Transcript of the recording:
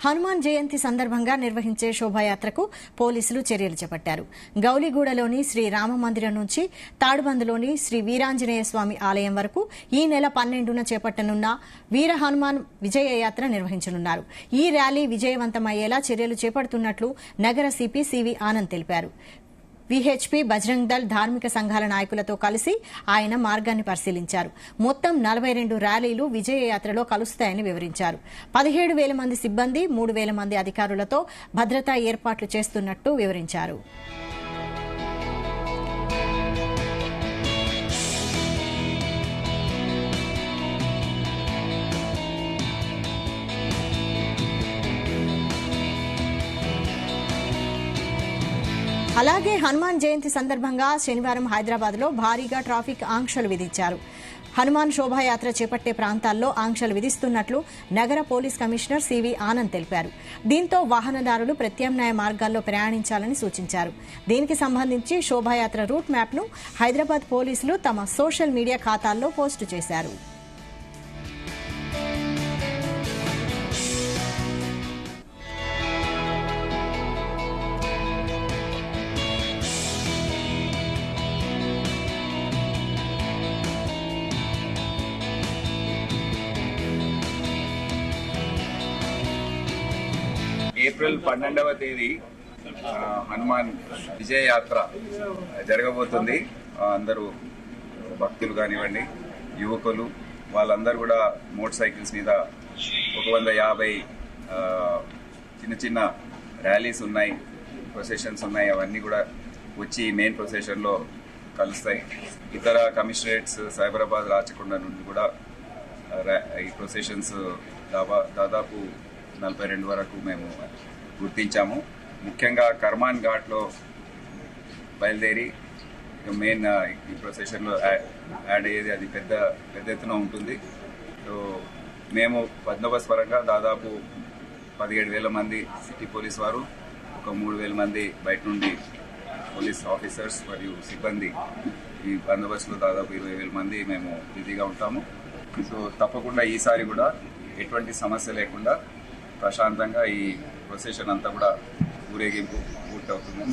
హనుమాన్ జయంతి సందర్భంగా నిర్వహించే శోభాయాత్రకు పోలీసులు చర్యలు చేపట్టారు. గౌలిగూడలోని శ్రీ రామ మందిరం నుంచి తాడుబందులోని శ్రీ వీరాంజనేయ స్వామి ఆలయం వరకు ఈ నెల 12న చేపట్టనున్న వీర హనుమాన్ విజయయాత్ర నిర్వహించనున్నారు. ఈ ర్యాలీ విజయవంతమయ్యేలా చర్యలు చేపడుతున్నట్లు నగర సిపి సివి ఆనంద్ తెలిపారు. విహెచ్పి బజరంగ్ దళ్ ధార్మిక సంఘాల నాయకులతో కలిసి ఆయన మార్గాన్ని పరిశీలించారు. మొత్తం 42 ర్యాలీలు విజయయాత్రలో కలుస్తాయని వివరించారు. 17,000 మంది సిబ్బంది 3,000 మంది అధికారులతో భద్రతా ఏర్పాట్లు చేస్తున్నట్టు వివరించారు. అలాగే హనుమాన్ జయంతి సందర్భంగా శనివారం హైదరాబాద్లో భారీగా ట్రాఫిక్ ఆంక్షలు విధించారు. హనుమాన్ శోభాయాత్ర చేపట్టే ప్రాంతాల్లో ఆంక్షలు విధిస్తున్నట్లు నగర పోలీస్ కమిషనర్ సివి ఆనంద్ తెలిపారు. దీంతో వాహనదారులు ప్రత్యామ్నాయ మార్గాల్లో ప్రయాణించాలని సూచించారు. దీనికి సంబంధించి శోభాయాత్ర రూట్ మ్యాప్ను హైదరాబాద్ పోలీసులు తమ సోషల్ మీడియా ఖాతాల్లో పోస్టు చేశారు. ఏప్రిల్ 12వ తేదీ హనుమాన్ విజయ యాత్ర జరగబోతుంది. అందరూ భక్తులు కానివ్వండి, యువకులు వాళ్ళందరూ కూడా మోటార్ సైకిల్స్ మీద 150 చిన్న చిన్న ర్యాలీస్ ఉన్నాయి, ప్రొసెషన్స్ ఉన్నాయి. అవన్నీ కూడా వచ్చి మెయిన్ ప్రొసెషన్ లో కలుస్తాయి. ఇతర కమిషనరేట్స్ సైబరాబాద్, రాచకొండ నుండి కూడా ఈ ప్రొసెషన్స్ దాదాపు 42 వరకు మేము గుర్తించాము. ముఖ్యంగా కర్మాన్ ఘాట్లో బయలుదేరి మెయిన్ ఈ ప్రొసెషన్లో యాడ్ అయ్యేది అది పెద్ద ఎత్తున ఉంటుంది. సో మేము బందోబస్తు పరంగా దాదాపు 17,000 మంది సిటీ పోలీస్ వారు, ఒక 3,000 మంది బయట నుండి పోలీస్ ఆఫీసర్స్ మరియు సిబ్బంది ఈ బందోబస్తులో దాదాపు 20,000 మంది మేము బిజీగా ఉంటాము. సో తప్పకుండా ఈసారి కూడా ఎటువంటి సమస్య లేకుండా ప్రశాంతంగా ఈ ప్రొసెషన్ అంతా కూడా ఊరేగింపు పూర్తవుతుంది.